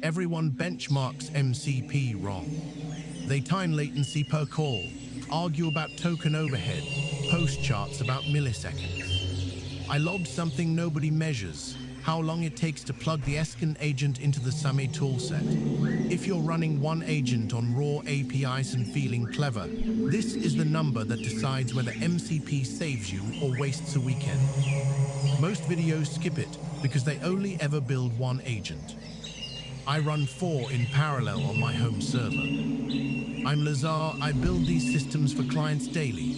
Everyone benchmarks MCP wrong. They time latency per call, argue about token overhead, post charts about milliseconds. I logged something nobody measures: how long it takes to plug the SCAN agent into the SAME toolset. If you're running one agent on raw APIs and feeling clever, this is the number that decides whether MCP saves you or wastes a weekend. Most videos skip it because they only ever build one agent. I run 4 in parallel on my home server. I'm Lazar, I build these systems for clients daily.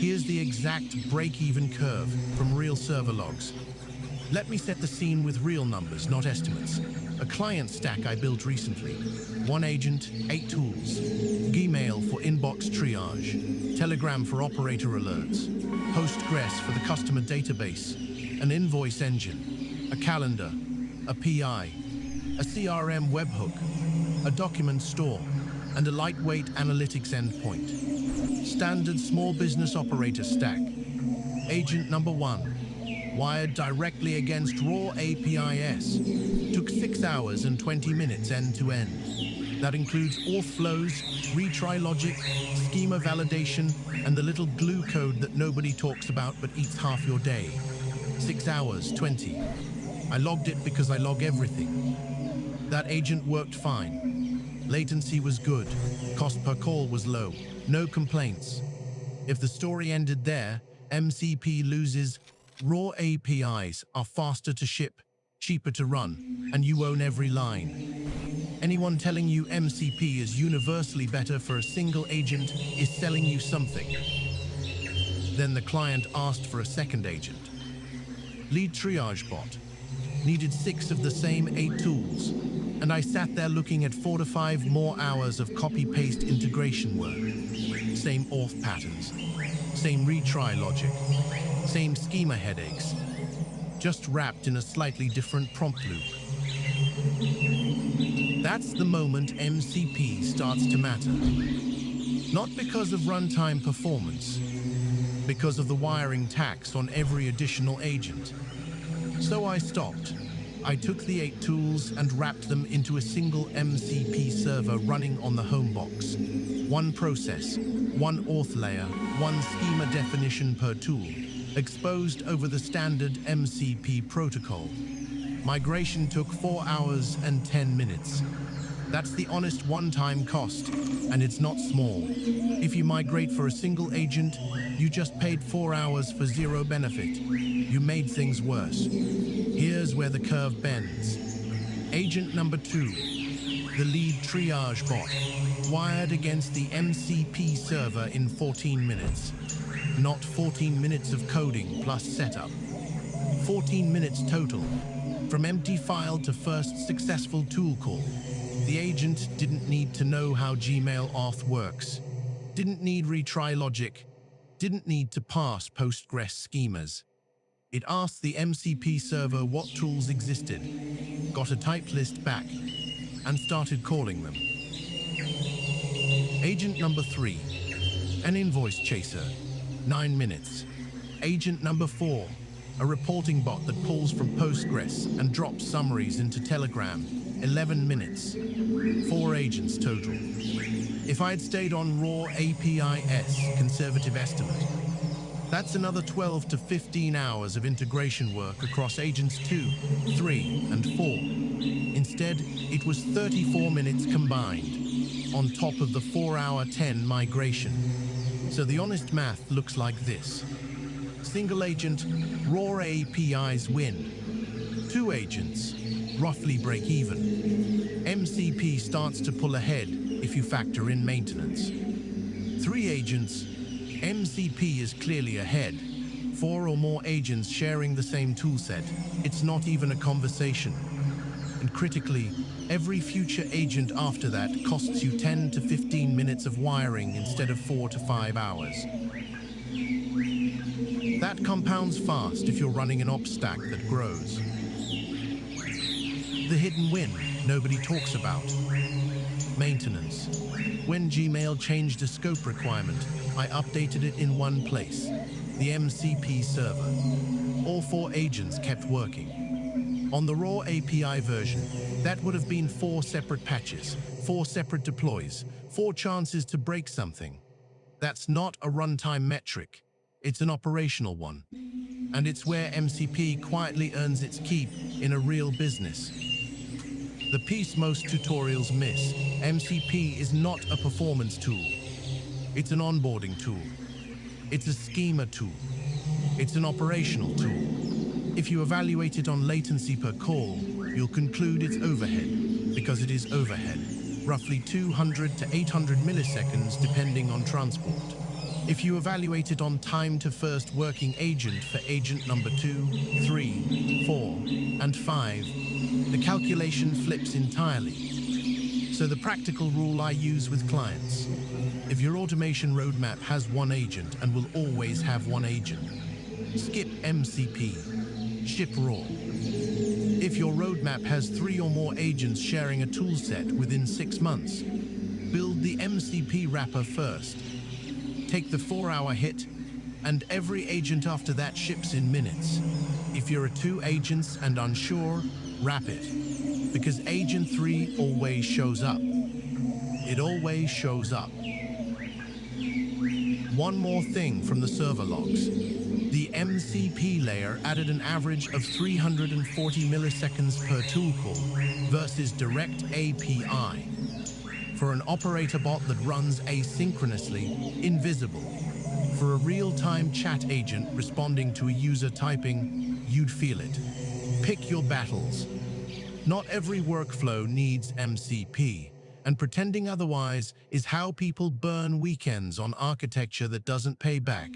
Here's the exact break-even curve from real server logs. Let me set the scene with real numbers, not estimates. A client stack I built recently. 1 agent, 8 tools. Gmail for inbox triage. Telegram for operator alerts. Postgres for the customer database. An invoice engine. A calendar. A PI. A CRM webhook. A document store. And a lightweight analytics endpoint. Standard small business operator stack. Agent number 1. Wired directly against raw APIs. Took 6 hours and 20 minutes end to end. That includes auth flows, retry logic, schema validation, and the little glue code that nobody talks about but eats half your day. 6 hours, 20. I logged it because I log everything. That agent worked fine. Latency was good. Cost per call was low. No complaints. If the story ended there, MCP loses. Raw APIs are faster to ship, cheaper to run, and you own every line. Anyone telling you MCP is universally better for a single agent is selling you something. Then the client asked for a second agent. Lead triage bot. Needed 6 of the same 8 tools, and I sat there looking at 4 to 5 more hours of copy-paste integration work. Same auth patterns, same retry logic, same schema headaches, just wrapped in a slightly different prompt loop. That's the moment MCP starts to matter. Not because of runtime performance, because of the wiring tax on every additional agent. So I stopped. I took the 8 tools and wrapped them into a single MCP server running on the home box. 1 process, 1 auth layer, 1 schema definition per tool, exposed over the standard MCP protocol. Migration took 4 hours and 10 minutes. That's the honest one-time cost, and it's not small. If you migrate for a single agent, you just paid 4 hours for 0 benefit. You made things worse. Here's where the curve bends. Agent number 2, the lead triage bot, wired against the MCP server in 14 minutes. Not 14 minutes of coding plus setup. 14 minutes total, from empty file to first successful tool call. The agent didn't need to know how Gmail auth works, didn't need retry logic, didn't need to parse Postgres schemas. It asked the MCP server what tools existed, got a typed list back, and started calling them. Agent number 3, an invoice chaser, 9 minutes. Agent number 4, a reporting bot that pulls from Postgres and drops summaries into Telegram, 11 minutes. 4 agents total. If I had stayed on raw APIs, conservative estimate, that's another 12 to 15 hours of integration work across agents 2, 3, and 4. Instead, it was 34 minutes combined, on top of the 4-hour 10 migration. So the honest math looks like this. Single agent, raw APIs win. 2 agents, roughly break even. MCP starts to pull ahead if you factor in maintenance. 3 agents, MCP is clearly ahead. 4 or more agents sharing the same toolset, it's not even a conversation. And critically, every future agent after that costs you 10 to 15 minutes of wiring instead of 4 to 5 hours. That compounds fast if you're running an ops stack that grows. The hidden win nobody talks about. Maintenance. When Gmail changed a scope requirement, I updated it in one place, the MCP server. All 4 agents kept working. On the raw API version, that would have been 4 separate patches, 4 separate deploys, 4 chances to break something. That's not a runtime metric. It's an operational one. And it's where MCP quietly earns its keep in a real business. The piece most tutorials miss: MCP is not a performance tool. It's an onboarding tool. It's a schema tool. It's an operational tool. If you evaluate it on latency per call, you'll conclude it's overhead, because it is overhead, roughly 200 to 800 milliseconds depending on transport. If you evaluate it on time to first working agent for agent number 2, 3, 4, and 5, the calculation flips entirely. So the practical rule I use with clients: if your automation roadmap has 1 agent and will always have 1 agent, skip MCP, ship raw. If your roadmap has 3 or more agents sharing a toolset within 6 months, build the MCP wrapper first. Take the 4-hour hit, and every agent after that ships in minutes. If you're at 2 agents and unsure, wrap it, because agent 3 always shows up. It always shows up. One more thing from the server logs. The MCP layer added an average of 340 milliseconds per tool call versus direct API. For an operator bot that runs asynchronously, invisible. For a real-time chat agent responding to a user typing, you'd feel it. Pick your battles. Not every workflow needs MCP, and pretending otherwise is how people burn weekends on architecture that doesn't pay back.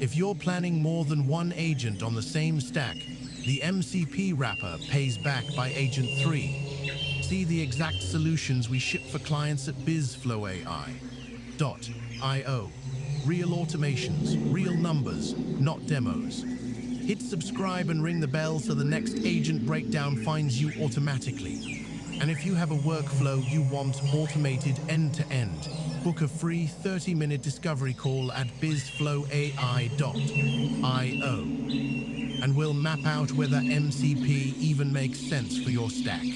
If you're planning more than 1 agent on the same stack, the MCP wrapper pays back by agent 3. See the exact solutions we ship for clients at BizflowAI.io. Real automations, real numbers, not demos. Hit subscribe and ring the bell so the next agent breakdown finds you automatically. And if you have a workflow you want automated end-to-end, book a free 30-minute discovery call at BizflowAI.io. And we'll map out whether MCP even makes sense for your stack.